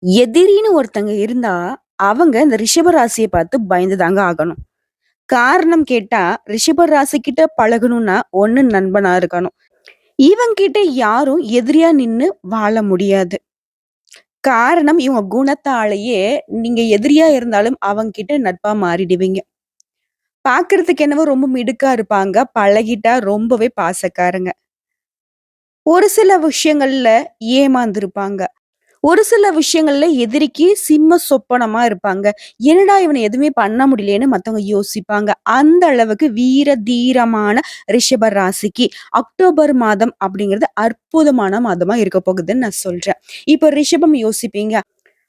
எதிரின்னு ஒருத்தங்க இருந்தா, அவங்க இந்த ரிஷப ராசிய பார்த்து பயந்துதாங்க ஆகணும். காரணம் கேட்டா, ரிஷப ராசிகிட்ட பழகணும்னா, ஒண்ணு நண்பனா இருக்கணும். இவங்கிட்ட யாரும் எதிரியா நின்னு வாழ முடியாது. காரணம் இவங்க குணத்தாலேயே நீங்க எதிரியா இருந்தாலும் அவங்கிட்ட நட்பா மாறிடுவீங்க. பார்க்கறதுக்கு என்னவோ ரொம்ப மிடுக்கா இருப்பாங்க. பழகிட்டா ரொம்பவே பாசக்காரங்க. ஒரு சில விஷயங்கள்ல ஏமாந்திருப்பாங்க. ஒரு சில விஷயங்கள்ல எதிரிக்கு சிம்ம சொப்பனமா இருப்பாங்க. என்னடா இவன எதுவுமே பண்ண முடியலையேன்னு மத்தவங்க யோசிப்பாங்க. அந்த அளவுக்கு வீர தீரமான ரிஷப ராசிக்கு அக்டோபர் மாதம் அப்படிங்கிறது அற்புதமான மாதமா இருக்க போகுதுன்னு நான் சொல்றேன். இப்போ ரிஷபம் யோசிப்பீங்க.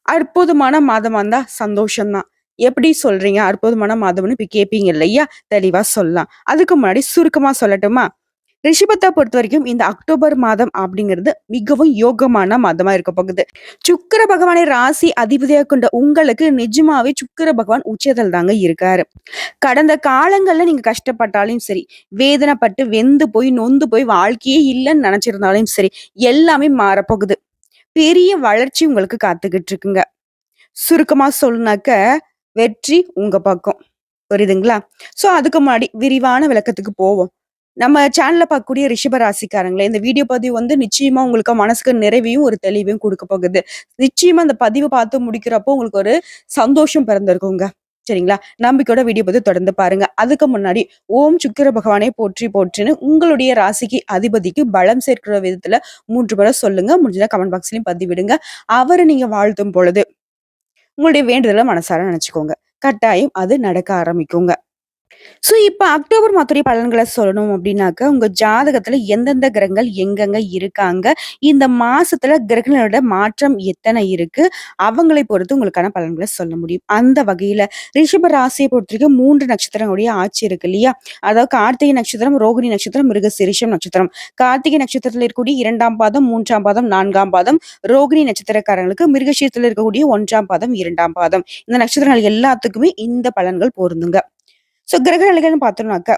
அற்புதமான மாதமா இருந்தா சந்தோஷம் தான். எப்படி சொல்றீங்க? அற்புதமான மாதம்னு இப்ப கேட்பீங்க இல்லையா? தெளிவா சொல்லலாம். அதுக்கு முன்னாடி சுருக்கமா சொல்லட்டுமா? ரிஷபத்த பொறுத்தவரைக்கும் இந்த அக்டோபர் மாதம் அப்படிங்கிறது மிகவும் யோகமான மாதமா இருக்க போகுது. சுக்கிர பகவானை ராசி அதிபதியா கொண்ட உங்களுக்கு நிஜமாவே சுக்கிர பகவான் உச்சத்தில் தாங்க இருக்காரு. கடந்த காலங்கள்ல நீங்க கஷ்டப்பட்டாலும் சரி, வேதனைப்பட்டு வெந்து போய் நொந்து போய் வாழ்க்கையே இல்லைன்னு நினைச்சிருந்தாலும் சரி, எல்லாமே மாறப்போகுது. பெரிய வளர்ச்சி உங்களுக்கு காத்துக்கிட்டு இருக்குங்க. சுருக்கமா சொல்லுனாக்க, வெற்றி உங்க பக்கம். புரியுதுங்களா? சோ அதுக்கு முன்னாடி விரிவான விளக்கத்துக்கு போவோம். நம்ம சேனல்ல பார்க்கக்கூடிய ரிஷப ராசிக்காரங்களே, இந்த வீடியோ பதிவு நிச்சயமா உங்களுக்கு மனசுக்கு நிறைவையும், ஒரு தெளிவையும் குடுக்க போகுது. நிச்சயமா அந்த பதிவு பார்த்து முடிக்கிறப்போ உங்களுக்கு ஒரு சந்தோஷம் பிறந்திருக்குங்க. சரிங்களா? நம்பிக்கையோட வீடியோ பதிவு தொடர்ந்து பாருங்க. அதுக்கு முன்னாடி ஓம் சுக்கிர பகவானே போற்றி போற்றின்னு உங்களுடைய ராசிக்கு அதிபதிக்கு பலம் சேர்க்கிற விதத்துல 3 முறை சொல்லுங்க. முடிஞ்சா கமெண்ட் பாக்ஸ்லயும் பதிவிடுங்க. அவர நீங்க வாழ்த்தும் பொழுது உங்களுடைய வேண்டுதல மனசார நினைச்சுக்கோங்க. கட்டாயம் அது நடக்க ஆரம்பிக்குங்க. சோ, இப்ப அக்டோபர் மாதத்துடைய பலன்கள சொல்லணும் அப்டின்னாக்க, உங்க ஜாதகத்துல எந்தெந்த கிரகங்கள் எங்கெங்க இருக்காங்க, இந்த மாசத்துல கிரகங்களோட மாற்றம் எத்தன இருக்கு, அவங்களை பொறுத்து உங்களுக்கான பலன்கள சொல்ல முடியும். அந்த வகையில ரிஷப ராசிய பொறுத்தவரைக்கும் 3 நட்சத்திரங்களுடைய ஆட்சி இருக்கு இல்லையா? அதாவது கார்த்திகை நட்சத்திரம், ரோகிணி நட்சத்திரம், மிருகசீரிஷம் நட்சத்திரம். கார்த்திகை நட்சத்திரத்துல இருக்கக்கூடிய 2ஆம் பாதம், 3ஆம் பாதம், 4ஆம் பாதம், ரோகிணி நட்சத்திரக்காரங்களுக்கு மிருகசீரத்துல இருக்கக்கூடிய 1ஆம் பாதம், 2ஆம் பாதம். இந்த நட்சத்திரங்கள் எல்லாத்துக்குமே இந்த பலன்கள் பொருந்துங்க. சோ கிரக நிலைகள்னு பார்த்தோம்னாக்க,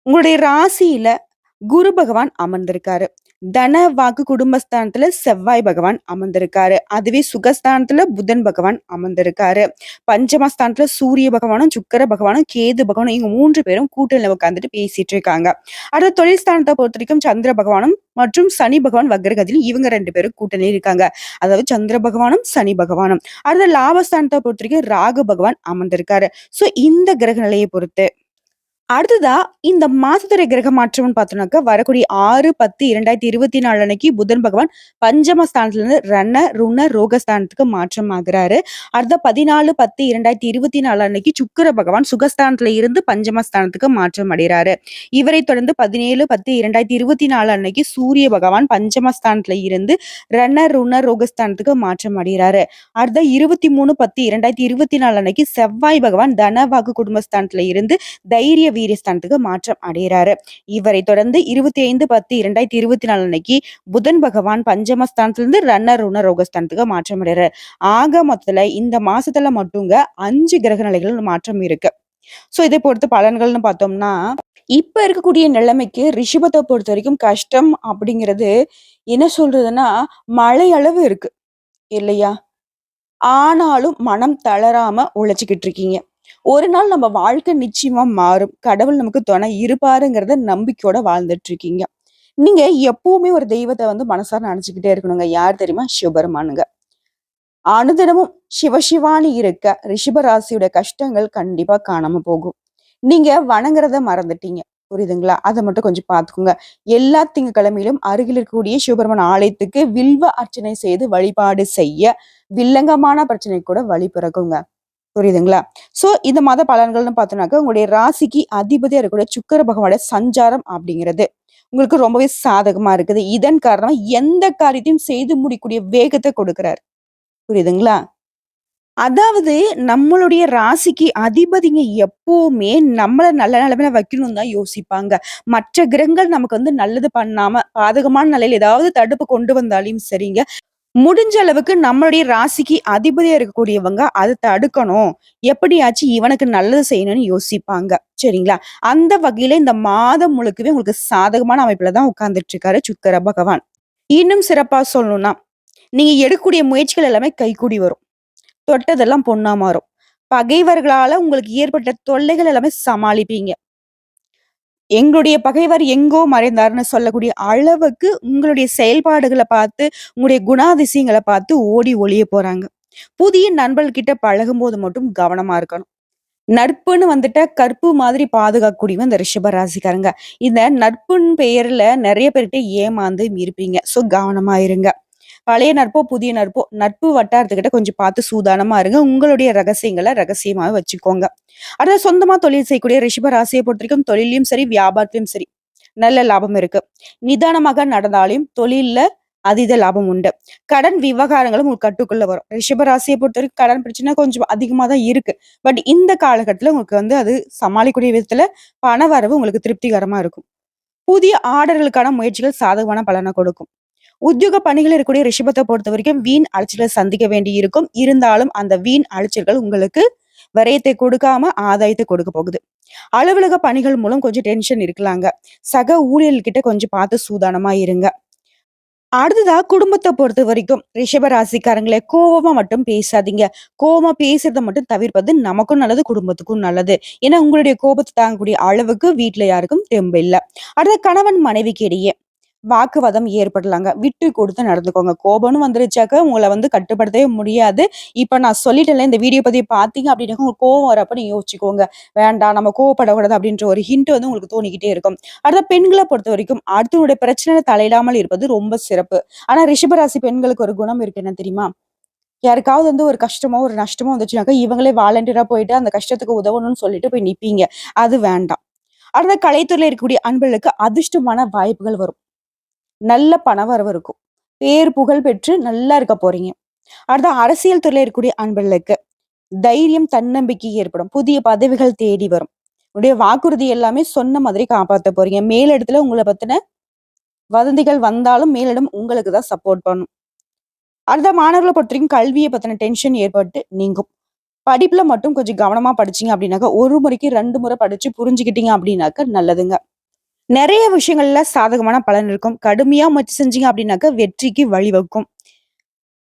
உங்களுடைய ராசியில குரு பகவான் அமர்ந்திருக்காரு. தன, வாக்கு, குடும்பஸ்தானத்துல செவ்வாய் பகவான் அமர்ந்திருக்காரு. அதுவே சுகஸ்தானத்துல புதன் பகவான் அமர்ந்திருக்காரு. பஞ்சமஸ்தானத்துல சூரிய பகவானும், சுக்கிர பகவானும், கேது பகவானும் இவங்க 3 பேரும் கூட்டணியில உட்கார்ந்துட்டு பேசிட்டு இருக்காங்க. அடுத்து தொழில் ஸ்தானத்தை பொறுத்தவரைக்கும் சந்திர பகவானும் மற்றும் சனி பகவான் வக்ரகதியில் இவங்க 2 பேரும் கூட்டணியில் இருக்காங்க. அதாவது சந்திர பகவானும், சனி பகவானும். அடுத்து லாபஸ்தானத்தை பொறுத்தவரைக்கும் ராகு பகவான் அமர்ந்திருக்காரு. சோ இந்த கிரக நிலையை பொறுத்து அடுத்ததா இந்த மாசத்துடைய கிரக மாற்றம்னு பார்த்தோம்னாக்க, வரக்கூடிய 6/10/2024 அன்னைக்கு புதன் பகவான் பஞ்சம ஸ்தானத்திலிருந்து ருண ரோகஸ்தானத்துக்கு மாற்றம் ஆகுறாரு. அடுத்த 14/10/2024 அன்னைக்கு சுக்கிர பகவான் சுகஸ்தானத்துல இருந்து பஞ்சமஸ்தானத்துக்கு மாற்றம் அடைகிறாரு. இவரை தொடர்ந்து 17/10/2024 அன்னைக்கு சூரிய பகவான் பஞ்சமஸ்தானத்துல இருந்து ருண ரோகஸ்தானத்துக்கு மாற்றம் அடைகிறாரு. அடுத்த 23/10/2024 அன்னைக்கு செவ்வாய் பகவான் தனவாக்கு குடும்பஸ்தானத்துல இருந்து தைரிய வீரியஸ்தானத்துக்கு மாற்றம் அடைகிறாரு. இவரை தொடர்ந்து 25/10/2024 அன்னைக்கு புதன் பகவான் பஞ்சமஸ்தானத்திலிருந்து ருண ரோகஸ்தானத்துக்கு மாற்றம் அடைகிறாரு. ஆக மொத்தத்துல இந்த மாசத்துல மட்டுங்க 5 கிரக நிலைகள் மாற்றம் இருக்கு. சோ இதை பொறுத்து பலன்கள்னு பார்த்தோம்னா, இப்ப இருக்கக்கூடிய நிலைமைக்கு ரிஷபத்தை பொறுத்த வரைக்கும் கஷ்டம் அப்படிங்கிறது என்ன சொல்றதுன்னா, மழை அளவு இருக்கு இல்லையா? ஆனாலும் மனம் தளராம உழைச்சுக்கிட்டு இருக்கீங்க. ஒரு நாள் நம்ம வாழ்க்கை நிச்சயமா மாறும். கடவுள் நமக்கு துணை இருப்பாருங்கிறத நம்பிக்கையோட வாழ்ந்துட்டு இருக்கீங்க. நீங்க எப்பவுமே ஒரு தெய்வத்த மனசார நினைச்சுக்கிட்டே இருக்கணுங்க. யார் தெரியுமா? சிவபெருமானுங்க. அனுதினமும் சிவசிவான்னு இருக்க ரிஷப ராசியோட கஷ்டங்கள் கண்டிப்பா காணாம போகும். நீங்க வணங்குறத மறந்துட்டீங்க. புரியுதுங்களா? அத மட்டும் கொஞ்சம் பார்த்துக்கோங்க. எல்லா திங்கட்கிழமையிலும் அருகில் இருக்கக்கூடிய சிவபெருமான் ஆலயத்துக்கு வில்வ அர்ச்சனை செய்து வழிபாடு செய்ய வில்லங்கமான பிரச்சனை கூட வழி பிறக்குங்க. புரியுதுங்களா? சோ இந்த மாத பலன்கள்னு பார்த்தோம்னாக்க, உங்களுடைய ராசிக்கு அதிபதியா இருக்கக்கூடிய சுக்கிர பகவானோட சஞ்சாரம் அப்படிங்கிறது உங்களுக்கு ரொம்பவே சாதகமா இருக்குது. இதன் காரணமா எந்த காரியத்தையும் செய்து முடிக்கக்கூடிய வேகத்தை கொடுக்கிறார். புரியுதுங்களா? அதாவது நம்மளுடைய ராசிக்கு அதிபதிங்க எப்பவுமே நம்மள நல்ல நிலைமையில வைக்கணும்னு தான் யோசிப்பாங்க. மற்ற கிரகங்கள் நமக்கு நல்லது பண்ணாம, பாதகமான நிலையில ஏதாவது தடுப்பு கொண்டு வந்தாலும் சரிங்க, முடிஞ்ச அளவுக்கு நம்மளுடைய ராசிக்கு அதிபதியா இருக்கக்கூடியவங்க அத தடுக்கணும். எப்படியாச்சும் இவனுக்கு நல்லது செய்யணும்னு யோசிப்பாங்க. சரிங்களா? அந்த வகையில இந்த மாதம் முழுக்கவே உங்களுக்கு சாதகமான அமைப்புல தான் உட்கார்ந்துட்டு இருக்காரு சுக்கிர பகவான். இன்னும் சிறப்பா சொல்லணும்னா, நீங்க எடுக்கக்கூடிய முயற்சிகள் எல்லாமே கைகூடி வரும். தொட்டதெல்லாம் பொன்னா மாறும். பகைவர்களால உங்களுக்கு ஏற்பட்ட தொல்லைகள் எல்லாமே சமாளிப்பீங்க. எங்களுடைய பகைவர் எங்கோ மறைந்தார்ன்னு சொல்லக்கூடிய அளவுக்கு உங்களுடைய செயல்பாடுகள பார்த்து, உங்களுடைய குணாதிசயங்கள பார்த்து ஓடி ஒளிய போறாங்க. புதிய நண்பர்கள் கிட்ட பழகும்போது மட்டும் கவனமா இருக்கணும். நட்புன்னு வந்துட்டா கற்பு மாதிரி பாதுகாக்கக்கூடியவங்க இந்த ரிஷப ராசிக்காரங்க. இந்த நட்புன்னு பெயர்ல நெறைய பேர்கிட்ட ஏமாந்து இருப்பீங்க. ஸோ கவனமா இருங்க. பழைய நட்போ, புதிய நட்போ, நட்பு வட்டாரத்துக்கிட்ட கொஞ்சம் பார்த்து சூதானமா இருங்க. உங்களுடைய ரகசியங்கள ரகசியமாவே வச்சுக்கோங்க. அடுத்து சொந்தமா தொழில் செய்யக்கூடிய ரிஷப ராசிய பொறுத்தவரைக்கும் தொழில்லயும் சரி, வியாபாரத்திலயும் சரி, நல்ல லாபம் இருக்கு. நிதானமாக நடந்தாலும் தொழில்ல அதீத லாபம் உண்டு. கடன் விவகாரங்களும் உங்க கட்டுக்குள்ள வரும். ரிஷப ராசிய பொறுத்தவரைக்கும் கடன் பிரச்சனை கொஞ்சம் அதிகமா தான் இருக்கு. பட் இந்த காலகட்டத்துல உங்களுக்கு வந்து அது சமாளிக்கக்கூடிய விதத்துல பண வரவு உங்களுக்கு திருப்திகரமா இருக்கும். புதிய ஆர்டர்களுக்கான முயற்சிகள் சாதகமான பலன கொடுக்கும். உத்தியோக பணிகள் இருக்கக்கூடிய ரிஷபத்தை பொறுத்தவரைக்கும் வீண் அலைச்சலை சந்திக்க வேண்டி இருக்கும். இருந்தாலும் அந்த வீண் அலைச்சல்கள் உங்களுக்கு விரயத்தை கொடுக்காம ஆதாயத்தை கொடுக்க போகுது. அலுவலக பணிகள் மூலம் கொஞ்சம் டென்ஷன் இருக்கலாங்க. சக ஊழியர்கிட்ட கொஞ்சம் பார்த்து சூதானமா இருங்க. அடுத்ததா குடும்பத்தை பொறுத்த வரைக்கும் ரிஷப ராசிக்காரங்களே கோவமா மட்டும் பேசாதீங்க. கோவமா பேசுறத மட்டும் தவிர்ப்பது நமக்கும் நல்லது, குடும்பத்துக்கும் நல்லது. ஏன்னா உங்களுடைய கோபத்தை தாங்கக்கூடிய அளவுக்கு வீட்ல யாருக்கும் தெம்பு இல்ல. அடுத்த கணவன் மனைவிக்கு இடையே வாக்குவாதம் ஏற்படலாங்க. விட்டு கொடுத்து நடந்துக்கோங்க. கோபம்னு வந்துருச்சாக்க உங்கள வந்து கட்டுப்படுத்தவே முடியாது. இப்ப நான் சொல்லிட்டேன்ல, இந்த வீடியோ பதிவு பார்த்தீங்க அப்படின்னா, உங்களுக்கு கோவம் வரப்ப நீங்க யோசிச்சுக்கோங்க. வேண்டாம் நம்ம கோவப்படக்கூடாது அப்படின்ற ஒரு ஹிண்ட் வந்து உங்களுக்கு தோணிக்கிட்டே இருக்கும். அடுத்த பெண்கள பொறுத்தவரைக்கும் அடுத்தவங்களுடைய பிரச்சனையில தலையிடாமல் இருப்பது ரொம்ப சிறப்பு. ஆனா ரிஷபராசி பெண்களுக்கு ஒரு குணம் இருக்கு என்ன தெரியுமா? யாருக்காவது வந்து ஒரு கஷ்டமோ, ஒரு நஷ்டமோ வந்துச்சுனாக்கா, இவங்களே வாலண்டியரா போயிட்டு அந்த கஷ்டத்துக்கு உதவணும்னு சொல்லிட்டு போய் நிப்பீங்க. அது வேண்டாம். அடுத்த கலைத்துறையில இருக்கக்கூடிய அன்பர்களுக்கு அதிர்ஷ்டமான வாய்ப்புகள் வரும். நல்ல பணவரவு இருக்கும். பேர் புகழ் பெற்று நல்லா இருக்க போறீங்க. அடுத்த அரசியல் துறையில இருக்கக்கூடிய அன்பர்களுக்கு தைரியம், தன்னம்பிக்கை ஏற்படும். புதிய பதவிகள் தேடி வரும். உங்களுடைய வாக்குறுதி எல்லாமே சொன்ன மாதிரி காப்பாத்த போறீங்க. மேலிடத்துல உங்கள பத்தின வதந்திகள் வந்தாலும் மேலிடம் உங்களுக்கு தான் சப்போர்ட் பண்ணும். அடுத்த மாணவர்களை பொறுத்தவரைக்கும் கல்விய பத்தின டென்ஷன் ஏற்பட்டு நீங்கும். படிப்புல மட்டும் கொஞ்சம் கவனமா படிச்சீங்க அப்படின்னாக்கா, ஒரு முறைக்கு 2 முறை படிச்சு புரிஞ்சுக்கிட்டீங்க அப்படின்னாக்க நல்லதுங்க. நெறைய விஷயங்கள்ல சாதகமான பலன் இருக்கும். கடுமையா முயற்சி செஞ்சீங்க அப்படின்னாக்க வெற்றிக்கு வழிவகுக்கும்.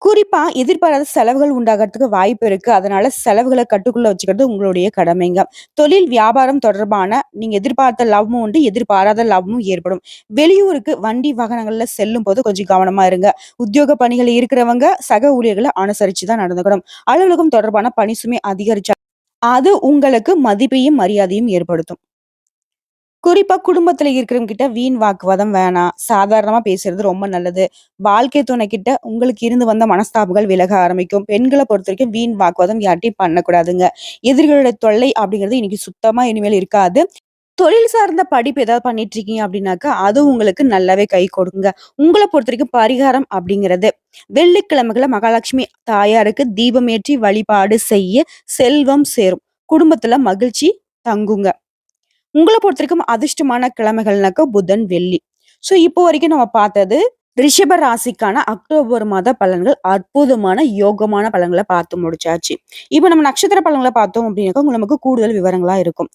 குறிப்பா எதிர்பாராத செலவுகள் உண்டாகறதுக்கு வாய்ப்பு இருக்கு. அதனால செலவுகள கட்டுக்குள்ள வச்சுக்கிறது உங்களுடைய கடமைங்க. தொழில், வியாபாரம் தொடர்பான நீங்க எதிர்பார்த்த லாபமும் உண்டு, எதிர்பாராத லாபமும் ஏற்படும். வெளியூருக்கு வண்டி வாகனங்கள்ல செல்லும்போது கொஞ்சம் கவனமா இருங்க. உத்தியோக பணிகள் இருக்கிறவங்க சக ஊழியர்கள அனுசரிச்சு தான் நடந்துக்கணும். அலுவலகம் தொடர்பான பணி சுமை அதிகரிச்சா அது உங்களுக்கு மதிப்பையும், மரியாதையும் ஏற்படுத்தும். குறிப்பா குடும்பத்துல இருக்கிறவங்க கிட்ட வீண் வாக்குவாதம் வேணாம். சாதாரணமா பேசுறது ரொம்ப நல்லது. வாழ்க்கை துணைக்கிட்ட உங்களுக்கு இருந்து வந்த மனஸ்தாபங்கள் விலக ஆரம்பிக்கும். பெண்கள பொறுத்தவரைக்கும் வீண் வாக்குவாதம் யார்ட்டயும் பண்ணக்கூடாதுங்க. எதிரிகளோட தொல்லை அப்படிங்கிறது இன்னைக்கு சுத்தமா இனிமேல் இருக்காது. தொழில் சார்ந்த படிப்பு ஏதாவது பண்ணிட்டு இருக்கீங்க அப்படின்னாக்கா, அது உங்களுக்கு நல்லாவே கை கொடுக்குங்க. உங்கள பொறுத்தவரைக்கும் பரிகாரம் அப்படிங்கிறது, வெள்ளிக்கிழமைகள்ல மகாலட்சுமி தாயாருக்கு தீபமேற்றி வழிபாடு செய்ய செல்வம் சேரும். குடும்பத்துல மகிழ்ச்சி தங்குங்க. உங்கள பொறுத்தவரைக்கும் அதிர்ஷ்டமான கிழமைகள்னாக்கா புதன், வெள்ளி. ஸோ இப்போ வரைக்கும் நம்ம பார்த்தது ரிஷப ராசிக்கான அக்டோபர் மாத பலன்கள். அற்புதமான யோகமான பலன்கள பார்த்து முடிச்சாச்சு. இப்போ நம்ம நட்சத்திர பலன்கள பார்த்தோம் அப்படின்னாக்கா, நமக்கு கூடுதல் விவரங்களா இருக்கும்.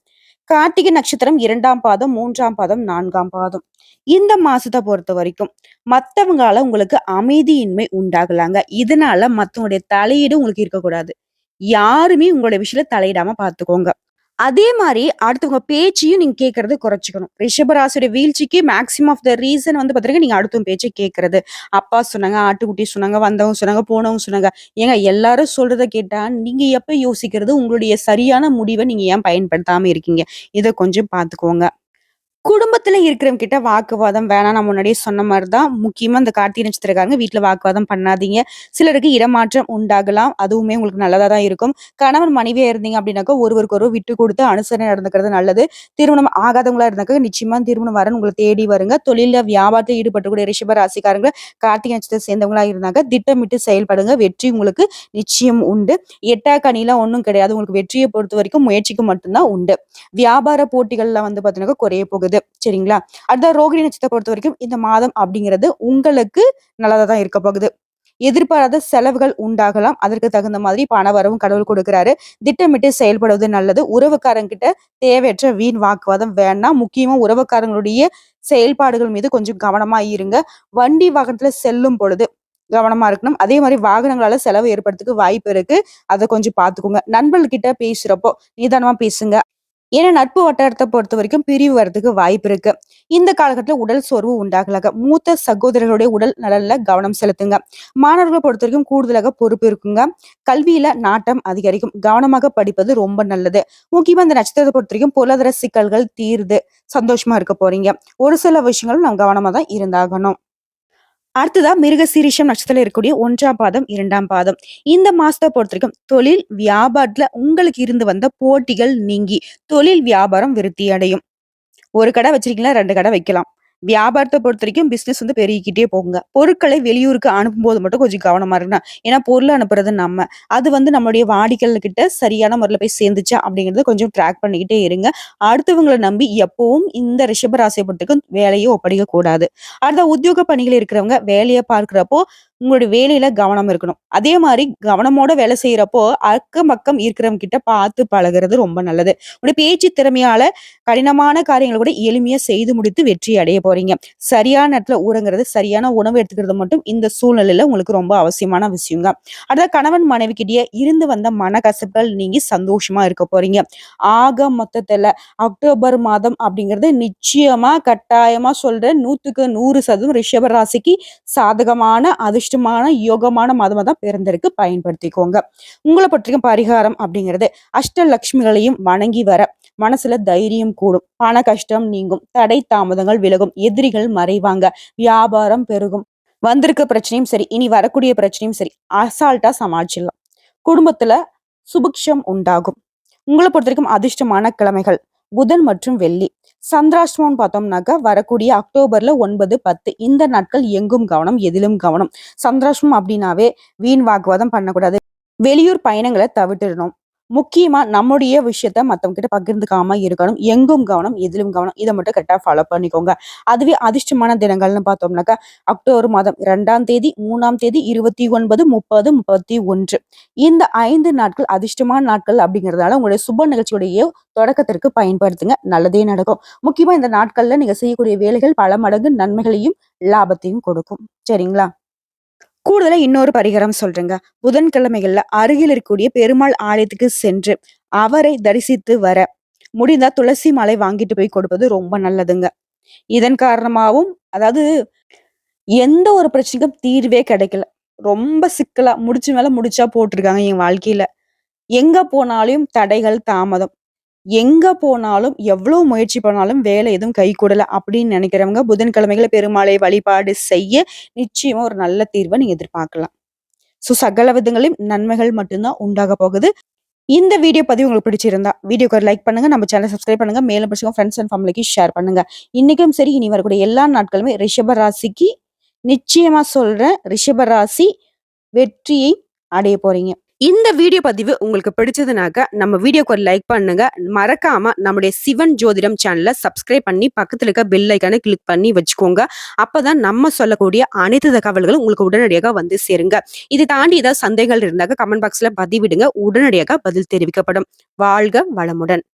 கார்த்திகை நட்சத்திரம் 2ஆம் பாதம், 3ஆம் பாதம், 4ஆம் பாதம். இந்த மாசத்த பொறுத்தவரைக்கும் மத்தவங்களால உங்களுக்கு அமைதியின்மை உண்டாகலாங்க. இதனால மத்தவங்களுடைய தலையீடு உங்களுக்கு இருக்கக்கூடாது. யாருமே உங்களுடைய விஷயத்துல தலையிடாம பார்த்துக்கோங்க. அதே மாரி அடுத்தவங்க பேச்சையும் நீங்க கேட்கறத குறைச்சுக்கணும். ரிஷபராசியோட வீழ்ச்சிக்கு மேக்ஸிமம் ஆஃப் த ரீசன் வந்து பாத்தீங்கன்னா, நீங்க அடுத்தவங்க பேச்ச கேட்கறது. அப்பா சொன்னாங்க, ஆட்டுக்குட்டி சொன்னாங்க, வந்தவங்க சொன்னாங்க, போனவங்க சொன்னாங்க. ஏங்க எல்லாரும் சொல்றத கேட்டா, நீங்க எப்ப யோசிக்கிறது? உங்களுடைய சரியான முடிவ நீங்க ஏன் பயன்படுத்தாம இருக்கீங்க? இத கொஞ்சம் பாத்துக்கோங்க. குடும்பத்துல இருக்கிறவங்க கிட்ட வாக்குவாதம் வேணாம். நான் முன்னாடியே சொன்ன மாரி தான். முக்கியமா இந்த கார்த்திகை நட்சத்திரக்காரங்க வீட்ல வாக்குவாதம் பண்ணாதீங்க. சிலருக்கு இடமாற்றம் உண்டாகலாம். அதுவுமே உங்களுக்கு நல்லதா தான் இருக்கும். கணவன் மனைவியா இருந்தீங்க அப்படின்னாக்கா, ஒருவருக்கு ஒருவர் விட்டு கொடுத்து அனுசரணை நடந்துக்கிறது நல்லது. திருமணம் ஆகாதவங்களா இருந்தாக்கா, நிச்சயமா திருமணம் வரன் உங்கள தேடி வருங்க. தொழில்ல, வியாபாரத்துல ஈடுபட்டக்கூடிய ரிஷப ராசிக்காரங்க, கார்த்திகை நட்சத்திரத்த சேர்ந்தவங்களா இருந்தாங்க, திட்டமிட்டு செயல்படுங்க. வெற்றி உங்களுக்கு நிச்சயம் உண்டு. எட்டா கனிலாம் ஒண்ணும் கிடையாது. உங்களுக்கு வெற்றிய பொறுத்தவரைக்கும் முயற்சிக்கு மட்டும் தான் உண்டு. வியாபார போட்டிகள்ல வந்து பார்த்தீங்கன்னாக்கா குறைய போகுது. சரிங்களா? அடுத்த ரோகிணி நட்சத்திரத்த பொறுத்தவரைக்கும் இந்த மாதம் அப்படிங்கிறது உங்களுக்கு நல்லதா தான் இருக்க போகுது. எதிர்பாராத செலவுகள் உண்டாகலாம். அதற்கு தகுந்த மாதிரி பண வரவும் கடவுள் கொடுக்கிறாரு. திட்டமிட்டு செயல்படுவது நல்லது. உறவுக்காரங்கிட்ட தேவையற்ற வீண் வாக்குவாதம் வேண்டாம். முக்கியமா உறவுக்காரங்களுடைய செயல்பாடுகள் மீது கொஞ்சம் கவனமா இருங்க. வண்டி வாகனத்துல செல்லும் பொழுது கவனமா இருக்கணும். அதே மாரி வாகனங்களால செலவு ஏற்படுறதுக்கு வாய்ப்பு இருக்கு. அத கொஞ்சம் பார்த்துக்கோங்க. நண்பர்கள்கிட்ட பேசுறப்போ நிதானமா பேசுங்க. ஏன்னா நட்பு வட்டாரத்த பொறுத்தவரைக்கும் பிரிவு வரதுக்கு வாய்ப்பு இருக்கு. இந்த காலகட்டத்தில உடல் சோர்வு உண்டாகலாக. மூத்த சகோதரர்களுடைய உடல் நலன்ல கவனம் செலுத்துங்க. மாணவர்கள பொறுத்தவரைக்கும் கூடுதலாக பொறுப்பு இருக்குங்க. கல்வியில நாட்டம் அதிகரிக்கும். கவனமாக படிப்பது ரொம்ப நல்லது. முக்கியமா இந்த நட்சத்திரத்த பொறுத்தவரைக்கும் பொருளாதார சிக்கல்கள் தீருது. சந்தோஷமா இருக்க போறீங்க. ஒரு சில விஷயங்களும் நம்ம கவனமா தான் இருந்தாகணும். அடுத்ததா மிருகசீரிஷம் நட்சத்திரத்துல இருக்கக்கூடிய 1ஆம் பாதம், 2ஆம் பாதம். இந்த மாசத்த பொறுத்தவரைக்கும் தொழில், வியாபாரத்துல உங்களுக்கு இருந்து வந்த போட்டிகள் நீங்கி, தொழில் வியாபாரம் விருத்தி அடையும். ஒரு கடை வச்சிருக்கீங்களா 2 கடை வைக்கலாம். வியாபாரத்த பொறுத்தவரைக்கும் பிசினஸ் பெருகிக்கிட்டே போகுங்க. பொருட்களை வெளியூருக்கு அனுப்பும்போது மட்டும் கொஞ்சம் கவனமா இருக்கணும். ஏன்னா பொருள் அனுப்புறது நம்ம. அது நம்மளுடைய வாடிக்கையாளர்கிட்ட சரியான முறையில போய் சேர்ந்துச்சா அப்படிங்கிறத கொஞ்சம் ட்ராக் பண்ணிக்கிட்டே இருங்க. அடுத்தவங்கள நம்பி எப்பவும் இந்த ரிஷப ராசியை பொறுத்தவரைக்கும் வேலையை ஒப்படைக்க கூடாது. அடுத்த உத்தியோக பணிகள் இருக்கிறவங்க வேலைய பார்க்கிறப்போ உங்களுடைய வேலையில கவனம் இருக்கணும். அதே மாரி கவனமோட வேலை செய்யறப்போ அக்கம் பக்கம் இருக்கிறவங்க கிட்ட பார்த்து பழகுறது ரொம்ப நல்லது. உங்களுடைய பேச்சு திறமையால கடினமான காரியங்கள கூட எளிமையா செய்து முடித்து வெற்றி அடைய போறீங்க. சரியான நேரத்துல ஊறங்குறது, சரியான உணவு எடுத்துக்கிறது மட்டும் இந்த சூழ்நிலையில உங்களுக்கு ரொம்ப அவசியமான விஷயங்க. அடுத்த கணவன் மனைவிக்கிட்டயே இருந்து வந்த மனக்கசப்புகள் நீங்கி சந்தோஷமா இருக்க போறீங்க. ஆக மொத்தத்துல அக்டோபர் மாதம் அப்படிங்கிறது நிச்சயமா கட்டாயமா சொல்றேன் 100க்கு 100% ரிஷப ராசிக்கு சாதகமான, அதிர்ஷ்டமான, யோகமான மாதமா தான் பிறந்திருக்கு. பயன்படுத்திக்கோங்க. உங்கள பற்றியும் பரிகாரம் அப்படிங்கிறது அஷ்டலட்சுமிகளையும் வணங்கி வர மனசுல தைரியம் கூடும். பண கஷ்டம் நீங்கும். தடை தாமதங்கள் விலகும். எதிரிகள் மறைவாங்க. வியாபாரம் பெருகும். வந்திருக்க பிரச்சனையும் சரி, இனி வரக்கூடிய பிரச்சனையும் சரி, அசால்ட்டா சமாளிச்சிடலாம். குடும்பத்துல சுபிக்ஷம் உண்டாகும். உங்களை பொறுத்தவரைக்கும் அதிர்ஷ்டமான கிழமைகள் புதன் மற்றும் வெள்ளி. சந்திராஷ்டமம்னு பார்த்தோம்னாக்கா வரக்கூடிய அக்டோபர்ல 9, 10 இந்த நாட்கள் எங்கும் கவனம், எதிலும் கவனம். சந்திராஷ்டமம் அப்படின்னாவே வீண் வாக்குவாதம் பண்ணக்கூடாது. வெளியூர் பயணங்களை தவிர்த்திடணும். முக்கியமா நம்முடைய விஷயத்த மத்தவங்க கிட்ட பகிர்ந்துக்காம இருக்கணும். எங்கும் கவனம், எதிலும் கவனம். இதை மட்டும் கரெக்டா ஃபாலோ பண்ணிக்கோங்க. அதுவே அதிர்ஷ்டமான தினங்கள்னு பார்த்தோம்னாக்கா அக்டோபர் மாதம் 2ஆம் தேதி, 3ஆம் தேதி, 29, 30, 31 இந்த 5 நாட்கள் அதிர்ஷ்டமான நாட்கள் அப்படிங்கிறதால உங்களுடைய சுப நிகழ்ச்சியுடைய தொடக்கத்திற்கு பயன்படுத்துங்க. நல்லதே நடக்கும். முக்கியமா இந்த நாட்கள்ல நீங்க செய்யக்கூடிய வேலைகள் பல மடங்கு நன்மைகளையும் லாபத்தையும் கொடுக்கும். சரிங்களா? கூடுதலா இன்னொரு பரிகாரம் சொல்றேங்க. புதன்கிழமைகள்ல அருகில் இருக்கக்கூடிய பெருமாள் ஆலயத்துக்கு சென்று அவரை தரிசித்து வர முடிந்தா துளசி மாலை வாங்கிட்டு போய் கொடுப்பது ரொம்ப நல்லதுங்க. இதன் காரணமாவும் அதாவது எந்த ஒரு பிரச்சனைக்கும் தீர்வே கிடைக்கல. ரொம்ப சிக்கலா முடிச்சு மேல முடிச்சா போட்டிருக்காங்க என் வாழ்க்கையில. எங்க போனாலும் தடைகள், தாமதம். எங்க போனாலும், எவ்வளவு முயற்சி பண்ணாலும் வேலை எதுவும் கைகூடல அப்படின்னு நினைக்கிறவங்க புதன்கிழமைகள்ல பெருமாளை வழிபாடு செய்ய நிச்சயமா ஒரு நல்ல தீர்வை நீங்க எதிர்பார்க்கலாம். சகல விதங்களையும் நன்மைகள் மட்டும்தான் உண்டாக போகுது. இந்த வீடியோ பதிவு உங்களுக்கு பிடிச்சிருந்தா வீடியோக்கு ஒரு லைக் பண்ணுங்க. நம்ம சேனல் சப்ஸ்கிரைப் பண்ணுங்க. மேலும் பிடிச்சவங்க ஃப்ரெண்ட்ஸ் அண்ட் ஃபேமிலிக்கு ஷேர் பண்ணுங்க. இன்னைக்கும் சரி, இனி வரக்கூடிய எல்லா நாட்களுமே ரிஷப ராசிக்கு நிச்சயமா சொல்றேன். ரிஷப ராசி வெற்றியை அடைய போறீங்க. இந்த வீடியோ பதிவு உங்களுக்கு பிடிச்சதுனாக்க நம்ம வீடியோக்கு ஒரு லைக் பண்ணுங்க. மறக்காம நம்முடைய சிவன் ஜோதிடம் சேனலை சப்ஸ்கிரைப் பண்ணி பக்கத்துல இருக்க பெல் ஐக்கானை கிளிக் பண்ணி வச்சுக்கோங்க. அப்பதான் நம்ம சொல்லக்கூடிய அனைத்து தகவல்களும் உங்களுக்கு உடனடியாக வந்து சேருங்க. இதை தாண்டி ஏதாவது சந்தேகங்கள் இருந்தாக்க கமெண்ட் பாக்ஸ்ல பதிவிடுங்க. உடனடியாக பதில் தெரிவிக்கப்படும். வாழ்க வளமுடன்.